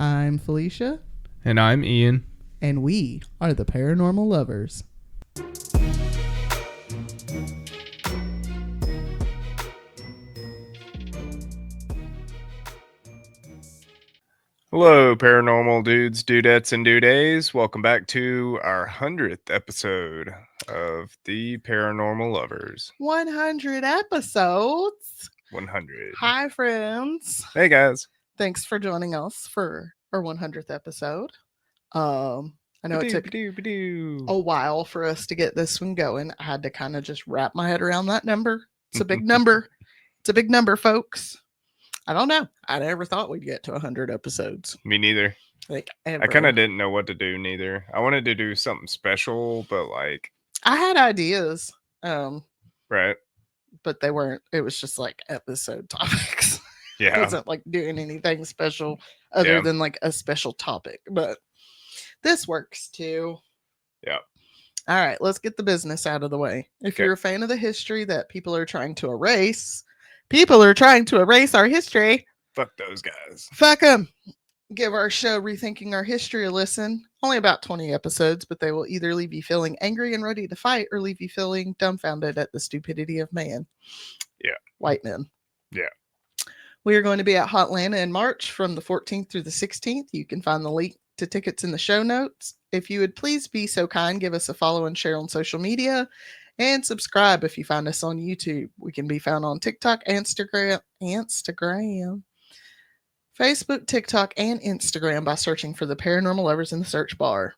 I'm Felicia, And I'm Ian. and we are the Paranormal Lovers. Hello, paranormal dudes, dudettes, and dudays. Welcome back to our 100th episode of the Paranormal Lovers. 100 episodes. 100. Hi, friends. Hey, guys. Thanks for joining us for our 100th episode. I know it took a while for us to get this one going. I had to kind of just wrap my head around that number. It's a big number. It's a big number, folks. I don't know. I never thought we'd get to 100 episodes. Me neither. Like, ever. I kind of didn't know what to do neither. I wanted to do something special, but like... I had ideas. Right. But they weren't. It was just like episode topics. Yeah. It wasn't like doing anything special other than like a special topic. But this works too. Yeah. All right, let's get the business out of the way. If you're a fan of the history that people are trying to erase our history. Fuck those guys. Fuck them. Give our show Rethinking Our History a listen. Only about 20 episodes, but they will either leave you feeling angry and ready to fight or leave you feeling dumbfounded at the stupidity of man. Yeah. White men. Yeah. We are going to be at Hotlanta in March from the 14th through the 16th. You can find the link to tickets in the show notes. If you would please be so kind, give us a follow and share on social media, and subscribe if you find us on YouTube. We can be found on TikTok, Instagram, Facebook, TikTok, and Instagram by searching for the Paranormal Lovers in the search bar.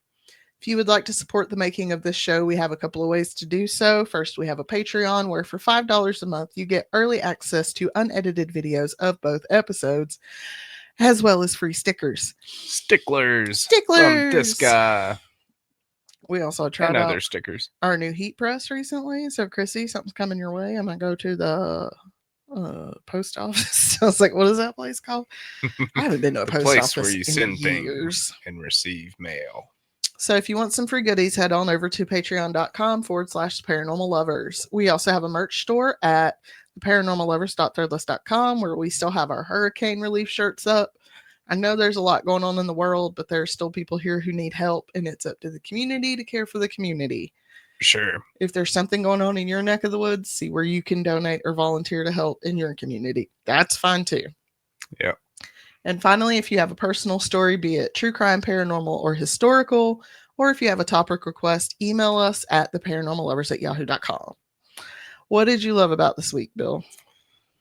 If you would like to support the making of this show, we have a couple of ways to do so. First, we have a Patreon where for $5 a month, you get early access to unedited videos of both episodes, as well as free stickers. Sticklers. From this guy. We also tried out other stickers. Our new heat press recently. So, Chrissy, something's coming your way. I'm going to go to the post office. I was like, what is that place called? I haven't been to a post office where you send years. Things and receive mail. So if you want some free goodies, head on over to patreon.com/paranormal lovers. We also have a merch store at paranormallovers.threadless.com where we still have our hurricane relief shirts up. I know there's a lot going on in the world, but there are still people here who need help, and it's up to the community to care for the community. Sure. If there's something going on in your neck of the woods, see where you can donate or volunteer to help in your community. That's fine too. Yeah. And finally, if you have a personal story, be it true crime, paranormal, or historical, or if you have a topic request, email us at theparanormallovers@yahoo.com. What did you love about this week, Bill?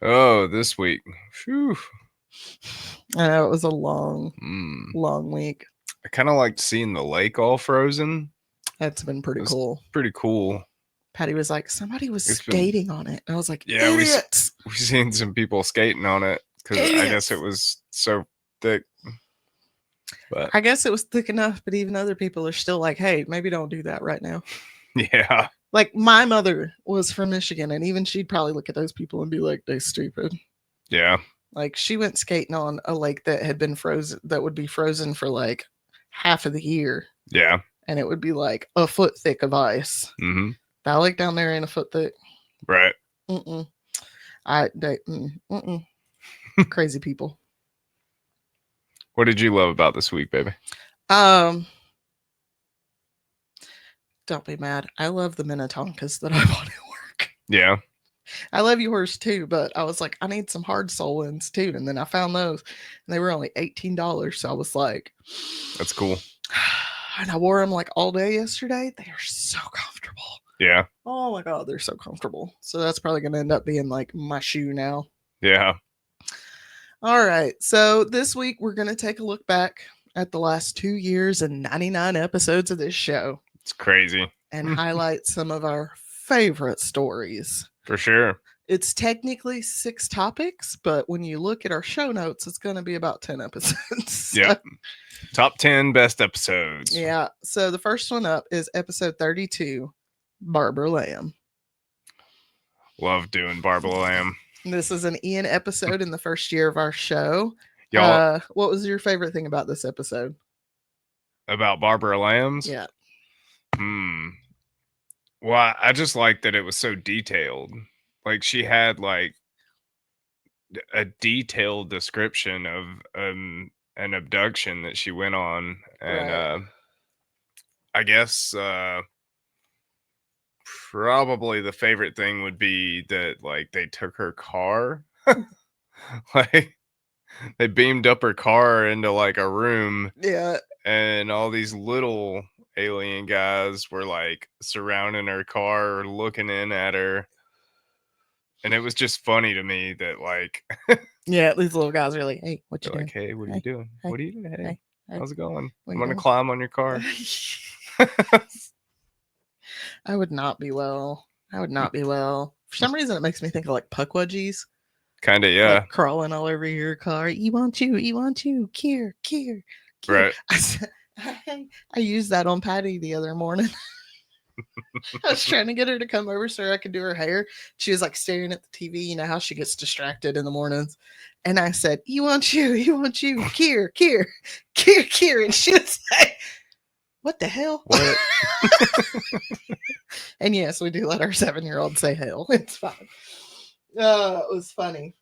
Oh, this week. Whew. I know it was a long week. I kind of liked seeing the lake all frozen. That's been pretty cool. Pretty cool. Patty was like, somebody was skating on it. And I was like, yeah, idiots. we seen some people skating on it because I guess it was so thick. But I guess it was thick enough, but even other people are still like, hey, maybe don't do that right now. Yeah. Like my mother was from Michigan, and even she'd probably look at those people and be like, they stupid. Yeah. Like she went skating on a lake that had been frozen, that would be frozen for like half of the year. Yeah. And it would be like a foot thick of ice. Mm-hmm. That lake down there ain't a foot thick. Right. Crazy people. What did you love about this week, baby? Don't be mad. I love the Minnetonkas that I bought at work. Yeah. I love yours too, but I was like, I need some hard sole ones too. And then I found those and they were only $18. So I was like, that's cool. And I wore them like all day yesterday. They are so comfortable. Yeah. Oh my God, they're so comfortable. So that's probably going to end up being like my shoe now. Yeah. All right. So this week we're going to take a look back at the last 2 years and 99 episodes of this show. It's crazy. And highlight some of our favorite stories. For sure. It's technically 6 topics, but when you look at our show notes, it's going to be about 10 episodes. Yeah. Top 10 best episodes. Yeah. So the first one up is episode 32, Barbara Lamb. Love doing Barbara Lamb. This is an Ian episode in the first year of our show. Y'all, what was your favorite thing about this episode? About Barbara Lamb's? Yeah. Well, I just liked that it was so detailed. Like she had like a detailed description of an abduction that she went on, and Right. I guess probably the favorite thing would be that like they took her car, like they beamed up her car into like a room, Yeah. and all these little alien guys were like surrounding her car, looking in at her. And it was just funny to me that like Yeah, these little guys are like, hey, what you they're doing? like, "Hey, what are you Hey, doing? hey, What are you doing? Hey, hey, how's it going? where I'm you gonna going? climb on your car." I would not be well. I would not be well. For some reason, it makes me think of like puckwudgies, Kind of, yeah. like crawling all over your car. You want you, Kier, Kier, Kier. Right. I used that on Patty the other morning. I was trying to get her to come over so I could do her hair. She was like staring at the TV. You know how she gets distracted in the mornings. And I said, you want you, Kier, Kier, Kier, Kier. And she was like, what the hell? What? And yes, we do let our 7-year-old say hell. It's fine. It was funny.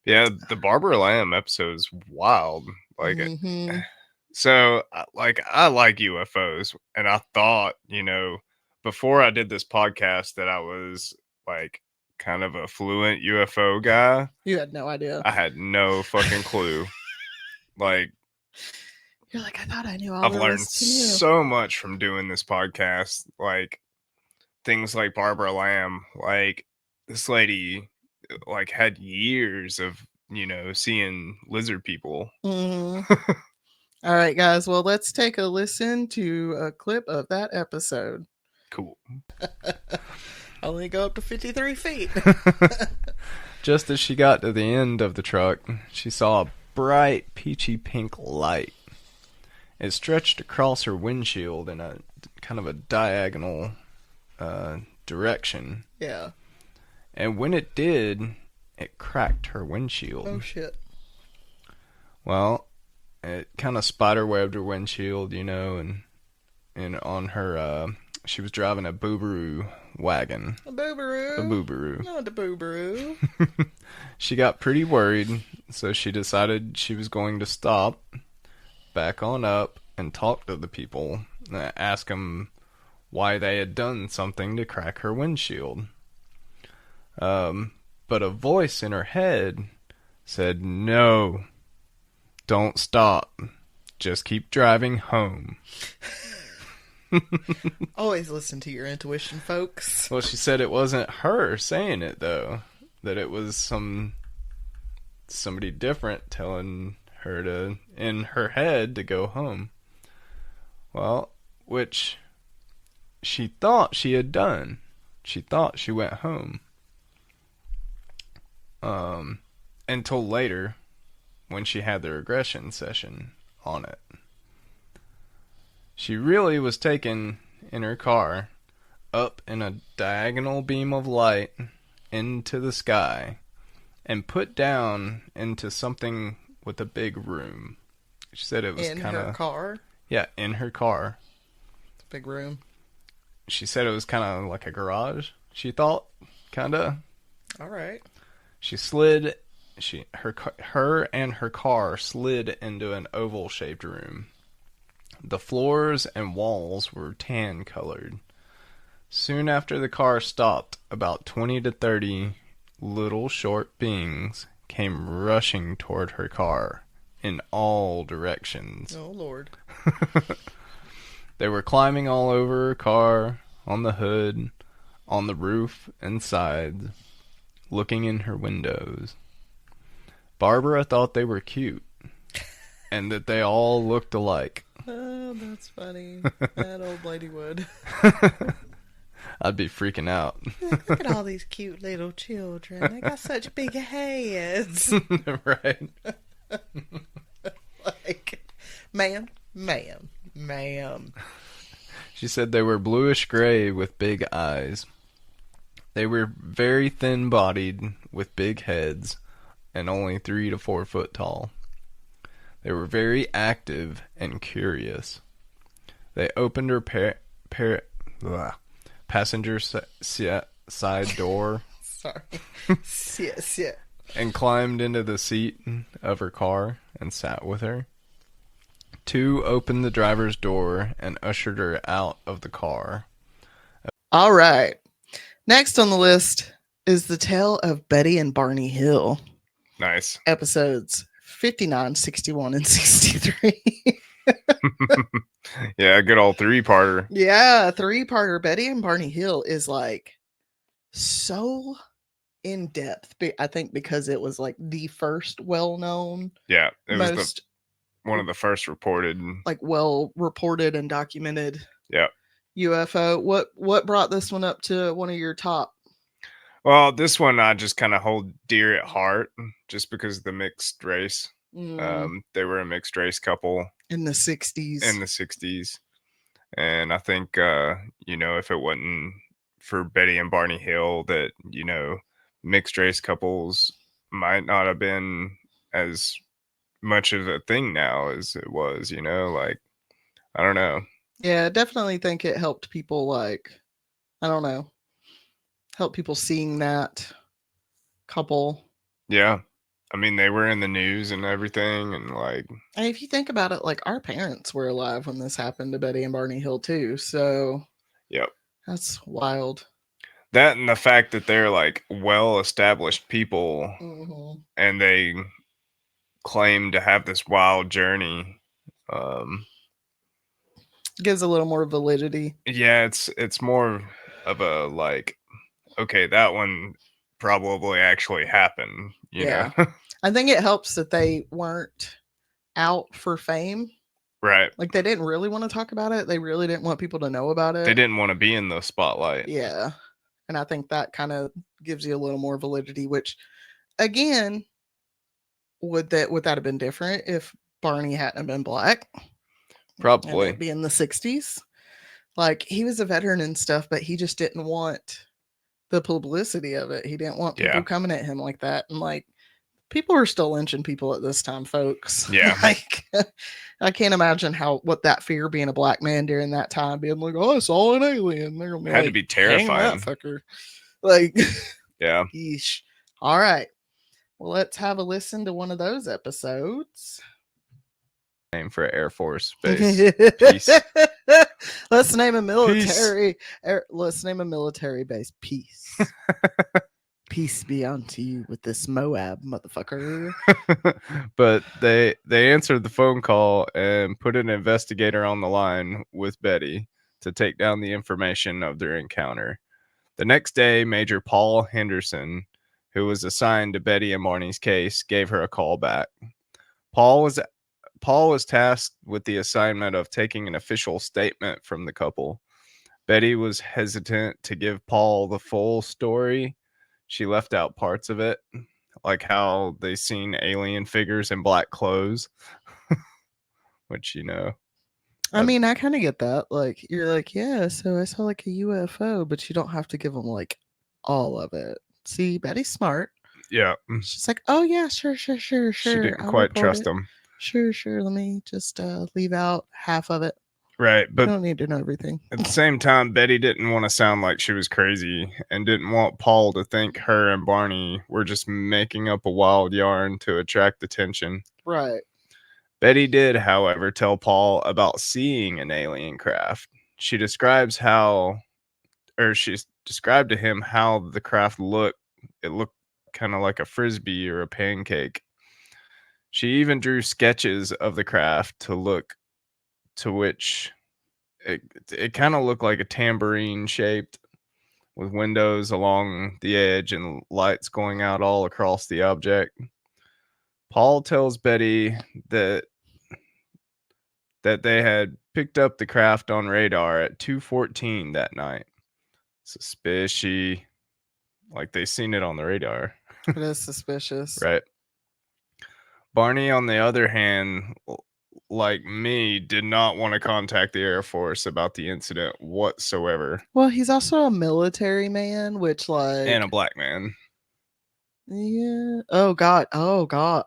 Yeah, the Barbara Lamb episode is wild. Like, Mm-hmm. so like I like UFOs, and I thought, before I did this podcast that I was like kind of a fluent UFO guy. You had no idea. I had no fucking clue. Like, you're like, I thought I knew all I've there learned was to know. so much from doing this podcast. Like things like Barbara Lamb, like this lady like had years of, seeing lizard people. Mm-hmm. All right, guys. Well, let's take a listen to a clip of that episode. Cool. Only go up to 53 feet. Just as she got to the end of the truck, she saw a bright peachy pink light. It stretched across her windshield in a kind of a diagonal direction. Yeah. And when it did, it cracked her windshield. Oh, shit. Well, it kind of spiderwebbed her windshield, and on her, she was driving a Boobaroo wagon. A boobaroo. A Boobaroo. Not a boobaroo. She got pretty worried, so she decided she was going to stop, back on up, and talk to the people, ask them why they had done something to crack her windshield. But a voice in her head said, "No, don't stop. Just keep driving home." Always listen to your intuition, folks. Well, she said it wasn't her saying it, though. That it was somebody different telling her in her head to go home. Well, which she thought she had done. She thought she went home. Until later, when she had the regression session on it. She really was taken in her car up in a diagonal beam of light into the sky and put down into something with a big room. She said it was In kind of... her car? Yeah, in her car. It's a big room. She said it was kind of like a garage, she thought. Kind of. All right. She slid... Her and her car slid into an oval-shaped room. The floors and walls were tan-colored. Soon after the car stopped, about 20 to 30 little short beings came rushing toward her car in all directions. Oh, Lord. They were climbing all over her car, on the hood, on the roof and sides, looking in her windows. Barbara thought they were cute, and that they all looked alike. Oh, that's funny. That old lady would. I'd be freaking out. Look at all these cute little children. They got such big heads. Right? Like, ma'am. She said they were bluish gray with big eyes. They were very thin-bodied with big heads and only 3 to 4 foot tall. They were very active and curious. They opened her passenger side door. Sorry. Sit. And climbed into the seat of her car and sat with her. Two opened the driver's door and ushered her out of the car. All right. Next on the list is the tale of Betty and Barney Hill. Nice. Episodes 59, 61, and 63. Yeah, good old 3-parter. Yeah, 3-parter. Betty and Barney Hill is like so in depth. I think because it was like the first well-known, Yeah, it was most one of the first reported. like well reported and documented Yeah. UFO. What brought this one up to one of your top? Well, this one I just kind of hold dear at heart just because of the mixed race. They were a mixed race couple In the 60s. in the 60s. And I think, if it wasn't for Betty and Barney Hill, that, mixed race couples might not have been as much of a thing now as it was, like, I don't know. Yeah, definitely think it helped people, like, I don't know, help people seeing that couple. Yeah. I mean, they were in the news and everything, and like, And if you think about it, like, our parents were alive when this happened to Betty and Barney Hill too. So yep. that's wild. That and the fact that they're like well-established people, and they claim to have this wild journey. Gives a little more validity. Yeah, it's more of a like, okay, that one probably actually happened. You know? I think it helps that they weren't out for fame. Right. Like, they didn't really want to talk about it. They really didn't want people to know about it. They didn't want to be in the spotlight. Yeah. And I think that kind of gives you a little more validity, which, again, would that have been different if Barney hadn't been black? Probably. It'd be in the 60s. Like, he was a veteran and stuff, but he just didn't want the publicity of it. He didn't want people coming at him like that. And like, people are still lynching people at this time, folks. Yeah. Like, I can't imagine what that fear being a black man during that time, being like, oh, I saw an alien. They're gonna be had like, to be hang terrifying. that fucker. Like, yeah. Yeesh. All right. Well, let's have a listen to one of those episodes. Name for Air Force Base. Peace. Let's name a military. Let's name a military base. Peace. Peace be unto you with this Moab, motherfucker. But they answered the phone call and put an investigator on the line with Betty to take down the information of their encounter. The next day, Major Paul Henderson, who was assigned to Betty and Barney's case, gave her a call back. Paul was tasked with the assignment of taking an official statement from the couple. Betty was hesitant to give Paul the full story. She left out parts of it, like how they seen alien figures in black clothes, which, I mean, I kind of get that. Like, you're like, yeah, so I saw like a UFO, but you don't have to give them like all of it. See, Betty's smart. Yeah. She's like, oh yeah, sure. She didn't quite trust him. Sure. Let me just leave out half of it. Right, but you don't need to know everything. At the same time, Betty didn't want to sound like she was crazy and didn't want Paul to think her and Barney were just making up a wild yarn to attract attention. Right. Betty did, however, tell Paul about seeing an alien craft. She described to him how the craft looked. It looked kind of like a frisbee or a pancake. She even drew sketches of the craft to which it kind of looked like a tambourine shaped, with windows along the edge and lights going out all across the object. Paul tells Betty that they had picked up the craft on radar at 2:14 that night. Suspicious. Like they seen it on the radar. It is suspicious. Right. Barney, on the other hand, like me, did not want to contact the Air Force about the incident whatsoever. Well, he's also a military man, which like... And a black man. Yeah. Oh, God. Oh, God,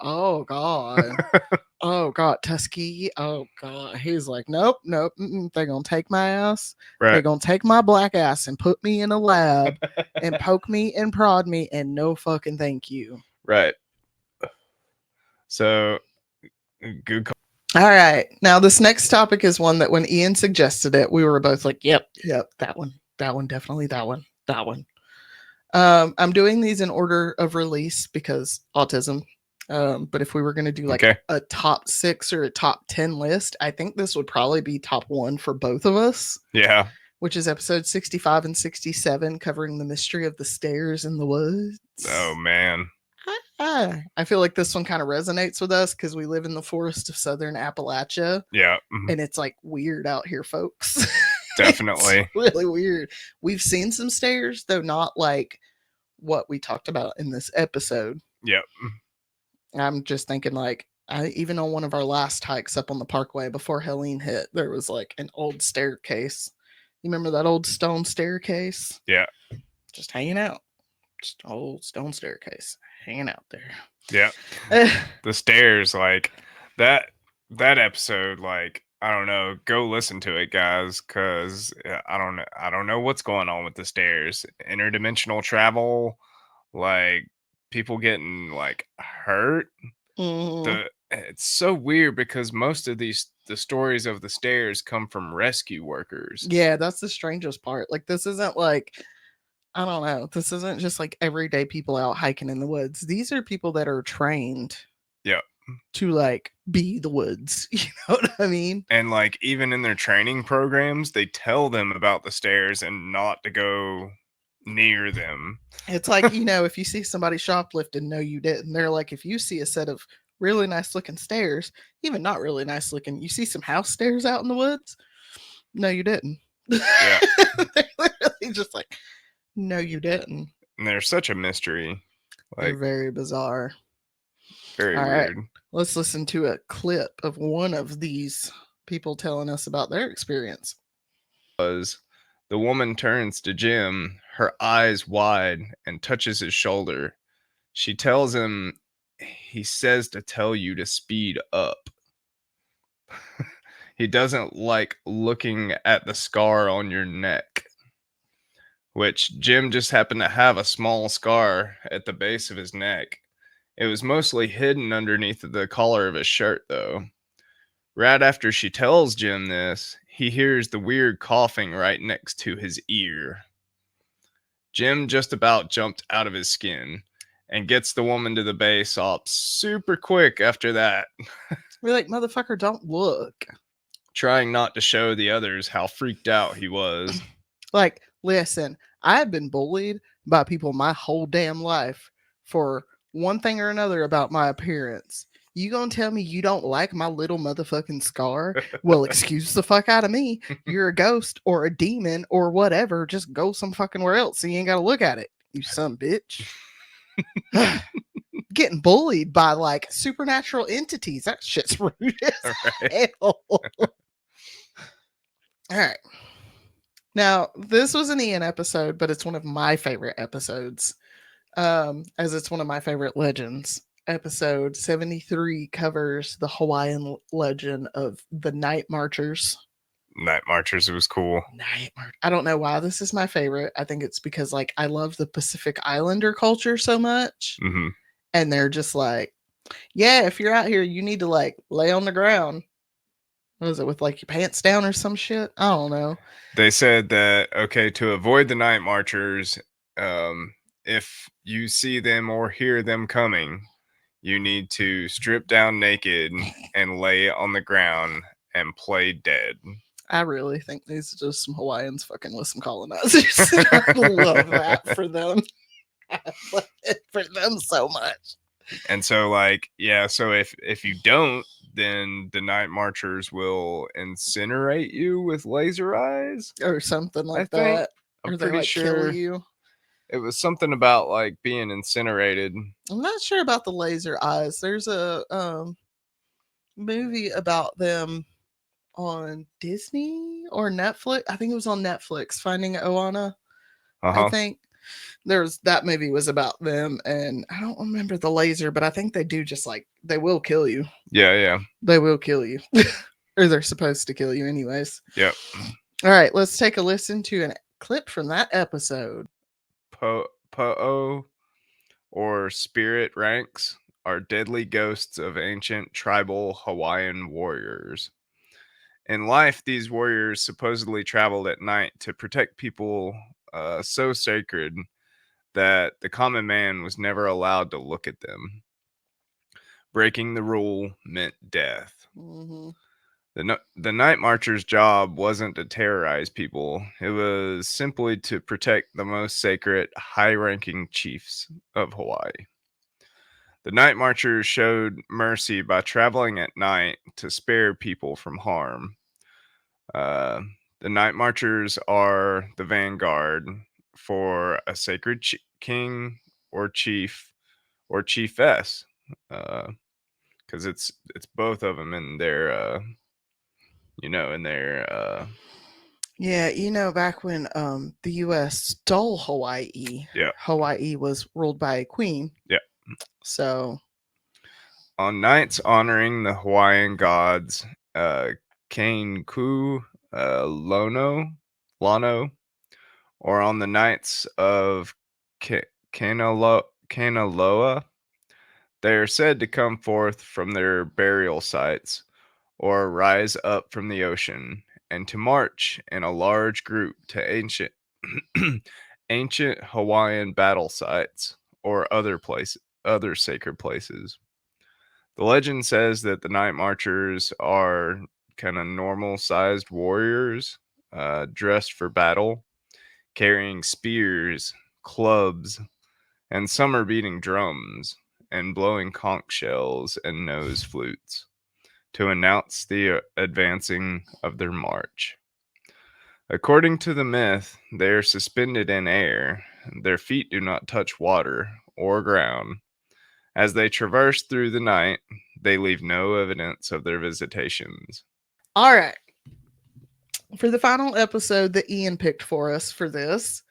Tuskegee. Oh, God. He's like, nope. They're going to take my ass. Right. They're going to take my black ass and put me in a lab and poke me and prod me and no fucking thank you. Right. So, good call. All right. Now, this next topic is one that when Ian suggested it, we were both like, yep, that one, definitely that one, that one. I'm doing these in order of release because autism. But if we were going to do like Okay. a top 6 or a top 10 list, I think this would probably be top 1 for both of us, Yeah. which is episode 65 and 67, covering the mystery of the stairs in the woods. Oh man. I feel like this one kind of resonates with us because we live in the forest of southern Appalachia. Yeah. And it's like weird out here, folks. Definitely. It's really weird. We've seen some stairs, though not like what we talked about in this episode. Yep. I'm just thinking like even on one of our last hikes up on the parkway before Helene hit, there was like an old staircase. You remember that old stone staircase? Yeah. Just hanging out. Just an old stone staircase hanging out there. Yeah. The stairs, like that episode, like I don't know, go listen to it, guys, because I don't know what's going on with the stairs. Interdimensional travel, like people getting like hurt. It's so weird because most of the stories of the stairs come from rescue workers. Yeah, that's the strangest part. Like this isn't like, I don't know, this isn't just like everyday people out hiking in the woods. These are people that are trained Yeah. to like be the woods. You know what I mean? And like even in their training programs, they tell them about the stairs and not to go near them. It's like, you know, if you see somebody shoplifting, no, you didn't. They're like, if you see a set of really nice looking stairs, even not really nice looking, you see some house stairs out in the woods, no, you didn't. Yeah. They're literally just like, no, you didn't. And they're such a mystery. Like They're very bizarre. very All weird. right. Let's listen to a clip of one of these people telling us about their experience. The woman turns to Jim, her eyes wide, and touches his shoulder. She tells him, he says to tell you to speed up. He doesn't like looking at the scar on your neck, which Jim just happened to have a small scar at the base of his neck. It was mostly hidden underneath the collar of his shirt, though. Right after she tells Jim this, he hears the weird coughing right next to his ear. Jim just about jumped out of his skin and gets the woman to the base op super quick after that, We're like, motherfucker, don't look. trying not to show the others how freaked out he was. Like, listen, I've been bullied by people my whole damn life for one thing or another about my appearance. You gonna tell me you don't like my little motherfucking scar? Well, excuse the fuck out of me. You're a ghost or a demon or whatever. Just go some fucking where else so you ain't gotta look at it, you son of a bitch. Getting bullied by like supernatural entities. That shit's rude as hell. All right. Now, this was an Ian episode, but it's one of my favorite episodes, as it's one of my favorite legends. Episode 73 covers the Hawaiian legend of the Night Marchers. Night Marchers, it was cool. I don't know why this is my favorite. I think it's because like I love the Pacific Islander culture so much. Mm-hmm. And they're just like, yeah, if you're out here, you need to like lay on the ground. What is it, with like your pants down or some shit? I don't know. They said that, okay, to avoid the Night Marchers, if you see them or hear them coming, you need to strip down naked and lay on the ground and play dead. I really think these are just some Hawaiians fucking with some colonizers. I love that for them. I love it for them so much. And so, like, yeah, so if you don't, then the Night Marchers will incinerate you with laser eyes or something like I think. that. I'm or they pretty like sure kill you. It was something about like being incinerated. I'm not sure about the laser eyes. There's a movie about them on Disney or Netflix. I think it was on Netflix, Finding Oana. I think there's that movie was about them, and I don't remember the laser, but I think they do just like they will kill you. Yeah. They will kill you. Or they're supposed to kill you anyways. Yep. All right, let's take a listen to a clip from that episode. Po'o or spirit ranks are deadly ghosts of ancient tribal Hawaiian warriors. In life, these warriors supposedly traveled at night to protect people so sacred that the common man was never allowed to look at them. Breaking the rule meant death. Mm-hmm. The night marcher's job wasn't to terrorize people. It was simply to protect the most sacred, high-ranking chiefs of Hawaii. The night marchers showed mercy by traveling at night to spare people from harm. Uh, the night marchers are the vanguard for a sacred king or chief or chiefess, because it's both of them in their in their Yeah, back when the U.S. stole Hawaii, yeah. Hawaii was ruled by a queen. Yeah. So On nights honoring the Hawaiian gods, Kane Ku, Lano, or on the nights of Kanaloa, they are said to come forth from their burial sites or rise up from the ocean and to march in a large group to ancient Hawaiian battle sites or other sacred places. The legend says that the night marchers are kind of normal sized warriors dressed for battle, carrying spears, clubs, and some are beating drums and blowing conch shells and nose flutes to announce the advancing of their march. According to the myth, they are suspended in air. Their feet do not touch water or ground. As they traverse through the night, they leave no evidence of their visitations. all right. For the final episode that Ian picked for us for this,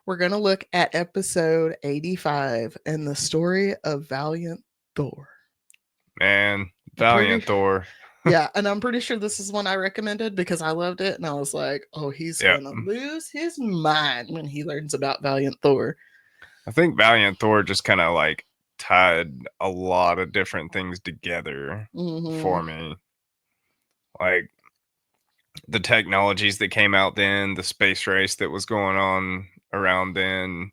we're going to look at episode 85 and the story of Valiant Thor. Man, Valiant Thor. Yeah, and I'm pretty sure this is one I recommended because I loved it, and I was like, "Oh, he's gonna lose his mind when he learns about Valiant Thor." I think Valiant Thor just kind of like tied a lot of different things together for me. Like the technologies that came out then, the space race that was going on around then.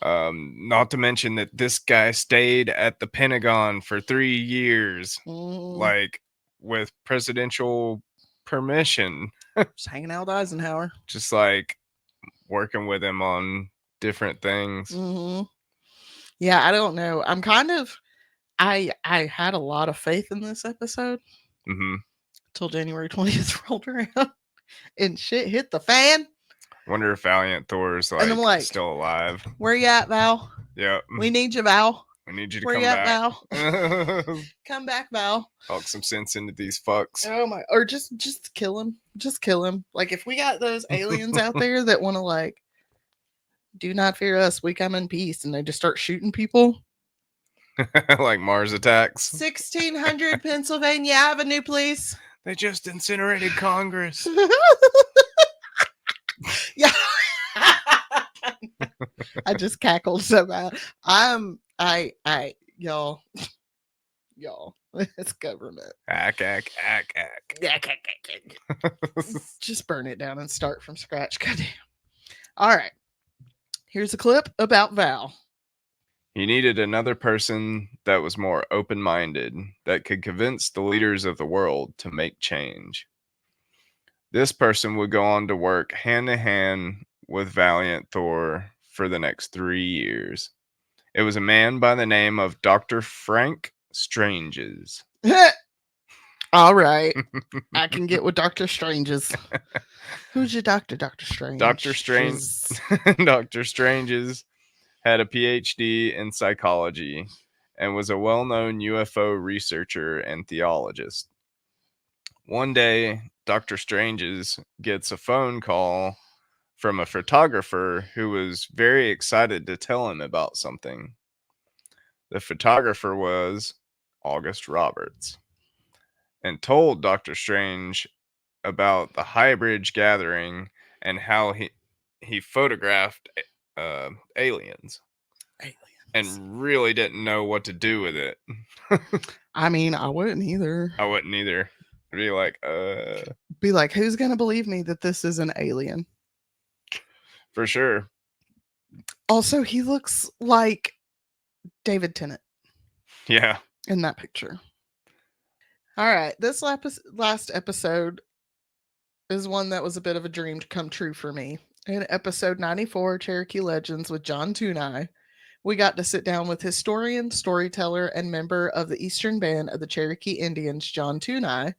Not to mention that this guy stayed at the Pentagon for 3 years, like with presidential permission. Just hanging out with Eisenhower. Just like working with him on different things. Yeah, I don't know. I'm kind of, I had a lot of faith in this episode till January 20th rolled around and shit hit the fan. Wonder if Valiant Thor's And I'm like, still alive. Where you at, Val? Yeah. We need you, Val. We need you to Where come you at, back. Val? Come back, Val. Talk some sense into these fucks. Oh my! Or just kill him. Just kill him. Like if we got those aliens out there that want to like, do not fear us, we come in peace, and they just start shooting people. Like Mars Attacks. 1600 Pennsylvania Avenue, please. They just incinerated Congress. Yeah. I just cackled so bad. Y'all, it's government. Ack. Just burn it down and start from scratch. Goddamn. All right. Here's a clip about Val. He needed another person that was more open-minded, that could convince the leaders of the world to make change. This person would go on to work hand-in-hand with Valiant Thor for the next 3 years. It was a man by the name of Dr. Frank Stranges. All right. I can get with Dr. Stranges. Who's your doctor, Dr. Strange? Dr. Stranges had a PhD in psychology and was a well-known UFO researcher and theologist. One day, Dr. Stranges gets a phone call from a photographer who was very excited to tell him about something. The photographer was August Roberts and told Dr. Strange about the High Bridge gathering and how he photographed aliens. and really didn't know what to do with it. I mean, I wouldn't either. I wouldn't either. I'd be like, Be like, who's gonna believe me that this is an alien? for sure. Also, he looks like David Tennant Yeah. in that picture. All right, this last episode is one that was a bit of a dream to come true for me. In episode 94, Cherokee Legends with John Tooni, we got to sit down with historian, storyteller, and member of the Eastern Band of the Cherokee Indians, John Tooni,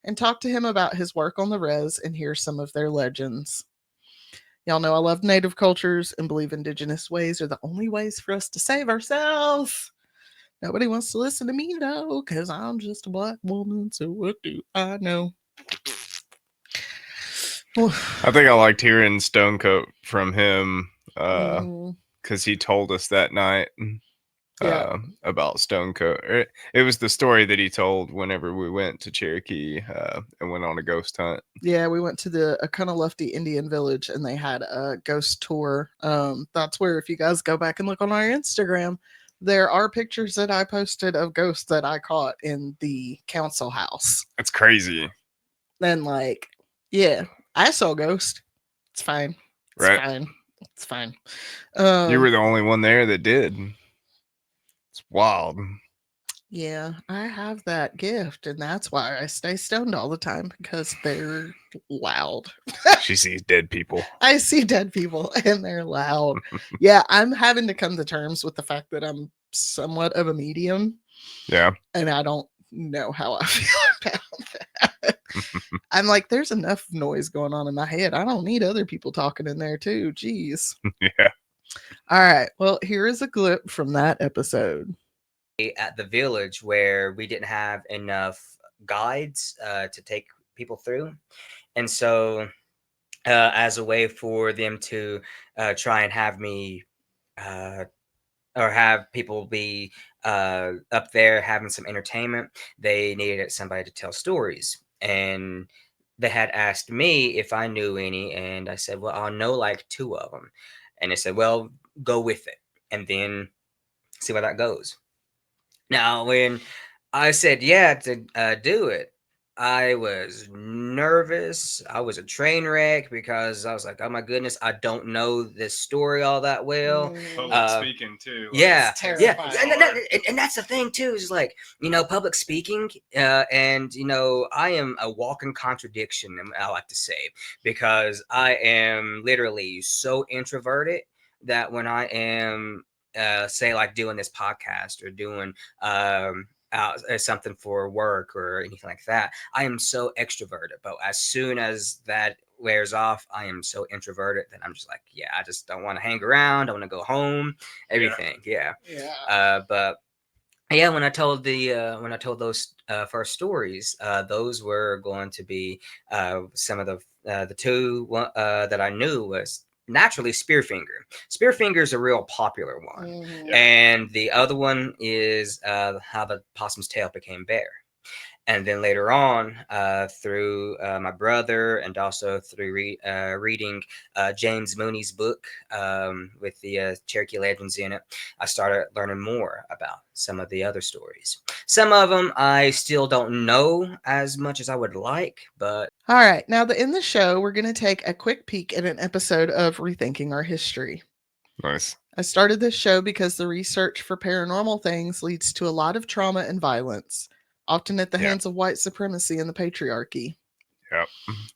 and talk to him about his work on the res and hear some of their legends. Y'all know I love native cultures and believe indigenous ways are the only ways for us to save ourselves. Nobody wants to listen to me, though, because I'm just a black woman, so what do I know? I think I liked hearing Stonecoat from him because Mhm. he told us that night Yeah. about Stonecoat. It was the story that he told whenever we went to Cherokee and went on a ghost hunt. Yeah, we went to the Akanalufty Indian Village and they had a ghost tour. That's where, if you guys go back and look on our Instagram, there are pictures that I posted of ghosts that I caught in the council house. That's crazy. And like, yeah, I saw a ghost. It's fine. It's Right. fine. It's fine. You were the only one there that did. It's wild. Yeah, I have that gift, and that's why I stay stoned all the time because they're loud. She sees dead people. I see dead people and they're loud. Yeah, I'm having to come to terms with the fact that I'm somewhat of a medium. Yeah. And I don't know how I feel about that. I'm like, there's enough noise going on in my head. I don't need other people talking in there too. Jeez. Yeah. All right. Well, here is a clip from that episode. At the village where we didn't have enough guides to take people through. And so as a way for them to try and have me or have people be up there having some entertainment, they needed somebody to tell stories. And they had asked me if I knew any, and I said, well, I'll know like 2 of them. And they said, well, go with it and then see where that goes. Now, when I said yeah to do it, I was nervous. I was a train wreck because I was like, oh my goodness, I don't know this story all that well. Public speaking too. Yeah, it's yeah, terrifying. and that's the thing too. Is like, public speaking, and I am a walking contradiction. I like to say, because I am literally so introverted that when I am say like doing this podcast or doing something for work or anything like that, I am so extroverted. But as soon as that wears off, I am so introverted that I'm just like, yeah, I just don't want to hang around. I want to go home. Everything, yeah. But yeah, when I told those first stories, those were going to be some of the 2 that I knew was naturally Spearfinger. Spearfinger is a real popular one. Mhm. And the other one is how the possum's tail became bear. And then later on, through my brother and also through reading James Mooney's book with the Cherokee Legends in it, I started learning more about some of the other stories. Some of them I still don't know as much as I would like, but... All right. Now, in the show, we're going to take a quick peek at an episode of Rethinking Our History. Nice. I started this show because the research for paranormal things leads to a lot of trauma and violence, often at the hands of white supremacy and the patriarchy. Yep.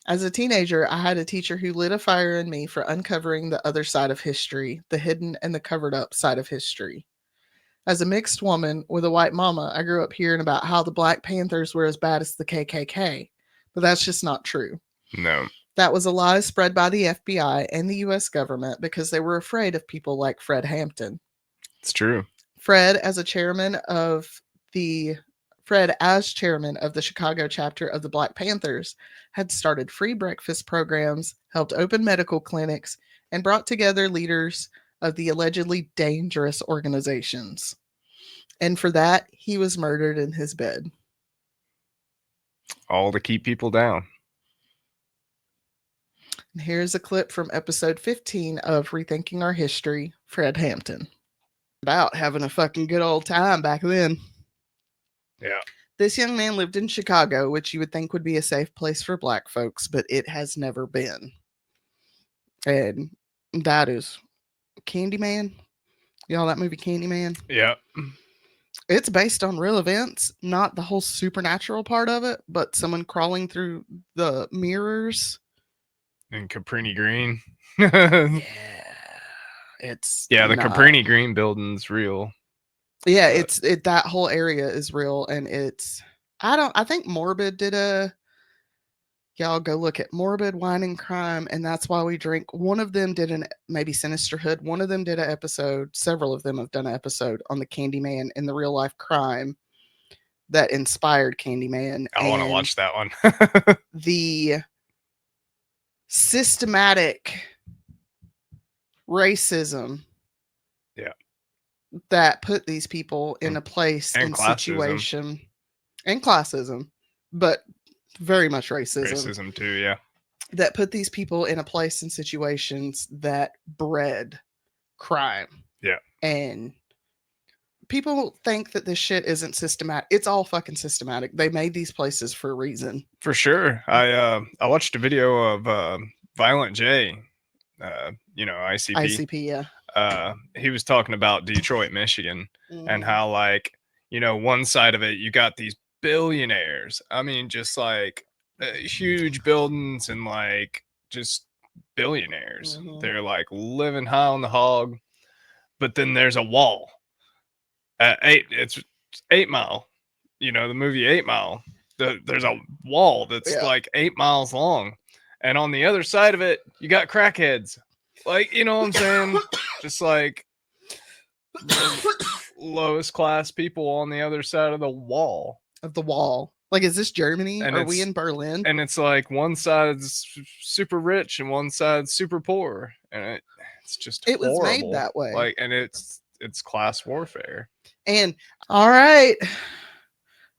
As a teenager, I had a teacher who lit a fire in me for uncovering the other side of history, the hidden and the covered up side of history. As a mixed woman with a white mama, I grew up hearing about how the Black Panthers were as bad as the KKK, but that's just not true. No. That was a lie spread by the FBI and the US government because they were afraid of people like Fred Hampton. It's true. Fred, as chairman of the Chicago chapter of the Black Panthers, had started free breakfast programs, helped open medical clinics, and brought together leaders of the allegedly dangerous organizations. And for that, he was murdered in his bed. All to keep people down. And here's a clip from episode 15 of Rethinking Our History, Fred Hampton. out having a fucking good old time back then. Yeah. This young man lived in Chicago, which you would think would be a safe place for black folks, but it has never been. And that is Candyman. Y'all, that movie Candyman? Yeah. It's based on real events, not the whole supernatural part of it, but someone crawling through the mirrors. And Caprini Green. Yeah. It's Yeah, the not- Caprini Green building's real. Yeah, that whole area is real, and I think Morbid did y'all go look at Morbid, Wine and Crime, and That's Why We Drink. One of them did maybe Sinisterhood. One of them did an episode. Several of them have done an episode on the Candyman and the real life crime that inspired Candyman. I want to watch that one. The systematic racism. Yeah. That put these people in a place and situation, and classism, but very much racism. Racism too, yeah. That put these people in a place and situations that bred crime. Yeah. And people think that this shit isn't systematic. It's all fucking systematic. They made these places for a reason. For sure. I watched a video of Violent J, ICP. ICP, yeah. He was talking about Detroit, Michigan, and how, like, one side of it, you got these billionaires. I mean, just like huge buildings and like just billionaires. They're like living high on the hog. But then there's a wall. It's 8 Mile. The movie 8 Mile. There's a wall that's like 8 miles long. And on the other side of it, you got crackheads. Like, you know what I'm saying? Just like lowest class people on the other side of the wall. Like, is this Germany? And Are we in Berlin? And it's like one side's super rich and one side's super poor. And it's just it horrible. Was made that way. Like, and it's class warfare. And all right.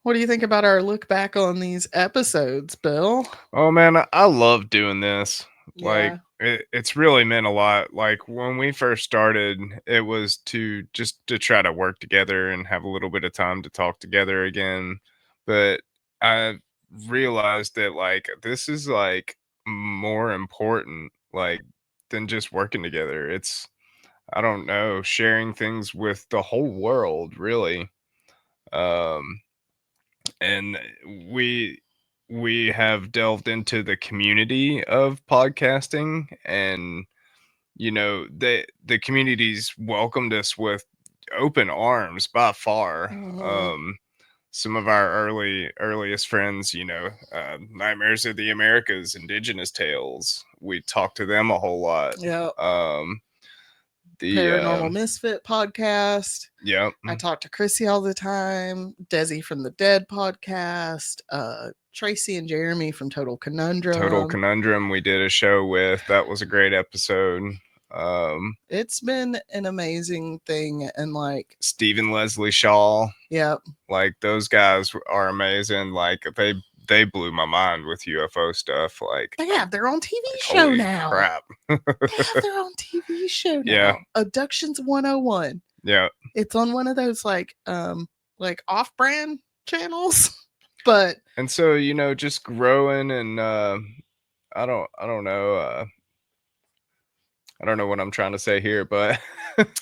What do you think about our look back on these episodes, Bill? Oh man, I love doing this. Yeah. Like, it's really meant a lot. Like, when we first started, it was to try to work together and have a little bit of time to talk together again. But I realized that, like, this is like more important, like, than just working together. It's, I don't know, sharing things with the whole world, really. And we have delved into the community of podcasting, and the community's welcomed us with open arms by far. Some of our earliest friends, Nightmares of the Americas, Indigenous Tales, we talk to them a whole lot. Yeah. The Paranormal Misfit podcast. Yep. I talk to Chrissy all the Mm-hmm. time. Desi from the Dead podcast. Tracy and Jeremy from Total Conundrum. We did a show with. That was a great episode. It's been an amazing thing, and like Stephen Leslie Shaw. Yep. Like, those guys are amazing. Like, they blew my mind with UFO stuff. Like, they have their own TV show now. Crap. They have their own TV show now. Yeah. Abductions 101. Yeah. It's on one of those like off-brand channels. But and so, just growing, and I don't know. I don't know what I'm trying to say here, but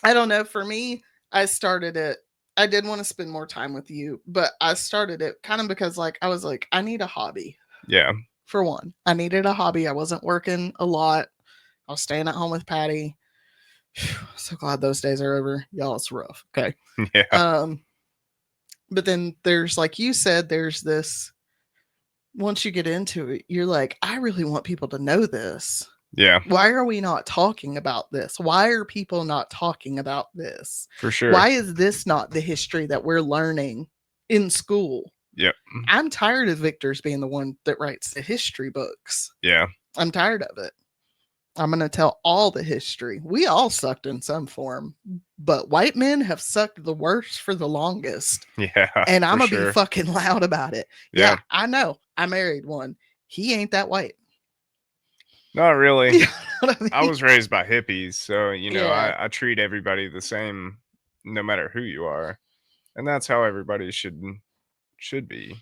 I don't know. For me, I started it. I did want to spend more time with you, but I started it kind of because, like, I was like, I need a hobby. Yeah. For one, I needed a hobby. I wasn't working a lot. I was staying at home with Patty. So glad those days are over. Y'all, it's rough. Okay. Yeah. But then there's, like you said, there's this, once you get into it, you're like, I really want people to know this. Yeah. Why are we not talking about this? Why are people not talking about this? For sure. Why is this not the history that we're learning in school? Yep. I'm tired of Victor's being the one that writes the history books. Yeah. I'm tired of it. I'm going to tell all the history. We all sucked in some form, but white men have sucked the worst for the longest. Yeah. And I'm going to be fucking loud about it. Yeah. I know. I married one. He ain't that white. Not really. You know what I mean? I was raised by hippies, so, Yeah. I treat everybody the same no matter who you are, and that's how everybody should be.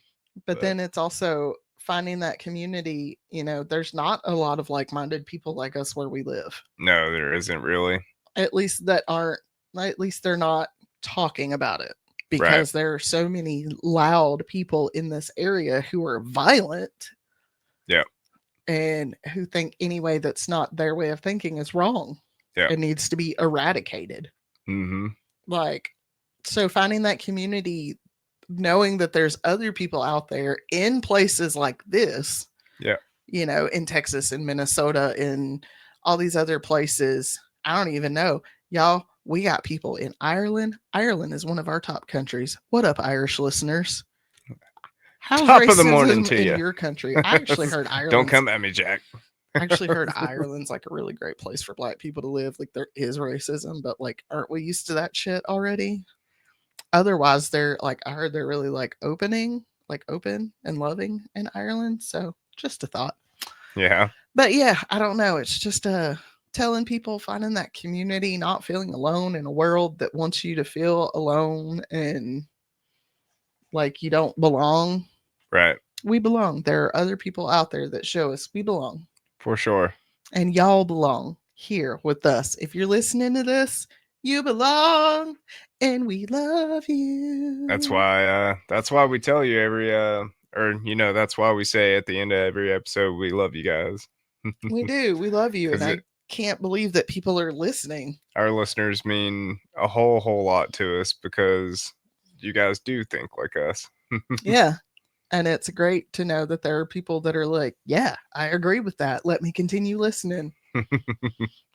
But then it's also finding that community. There's not a lot of like-minded people like us where we live. No, there isn't really. At least they're not talking about it, because there are so many loud people in this area who are violent. Yeah. And who think any way that's not their way of thinking is wrong. Yeah. It needs to be eradicated. Mm-hmm. So finding that community, knowing that there's other people out there in places like this. Yeah. In Texas and Minnesota and all these other places. I don't even know. Y'all, we got people in Ireland. Ireland is one of our top countries. What up, Irish listeners? How's top of the morning to in you. Your country? I actually heard Ireland. Don't come at me, Jack. I actually heard Ireland's like a really great place for Black people to live. Like, there is racism, but like, aren't we used to that shit already? Otherwise, they're like, I heard they're really like open and loving in Ireland. So just a thought. Yeah. But yeah, I don't know. It's just telling people, finding that community, not feeling alone in a world that wants you to feel alone and like you don't belong. Right. We belong. There are other people out there that show us we belong. For sure. And y'all belong here with us. If you're listening to this, you belong and we love you. That's why we tell you that's why we say at the end of every episode, we love you guys. We do. We love you. And I can't believe that people are listening. Our listeners mean a whole lot to us because you guys do think like us. Yeah. And it's great to know that there are people that are like, yeah, I agree with that. Let me continue listening.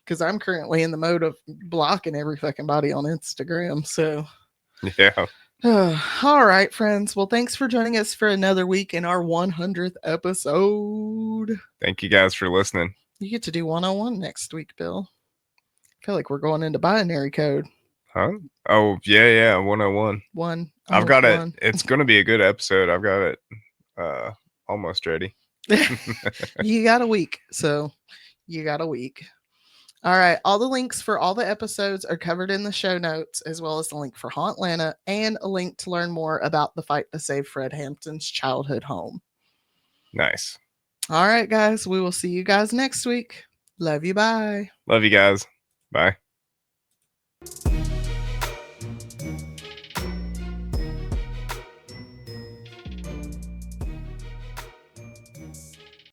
Because I'm currently in the mode of blocking every fucking body on Instagram. So, yeah. All right, friends. Well, thanks for joining us for another week in our 100th episode. Thank you guys for listening. You get to do 101 next week, Bill. I feel like we're going into binary code. Huh? Oh, yeah. 101. One. I've got it. It's going to be a good episode. I've got it almost ready. You got a week. So you got a week. All right. All the links for all the episodes are covered in the show notes, as well as the link for Haunt Lanta and a link to learn more about the fight to save Fred Hampton's childhood home. Nice. All right, guys. We will see you guys next week. Love you. Bye. Love you guys. Bye.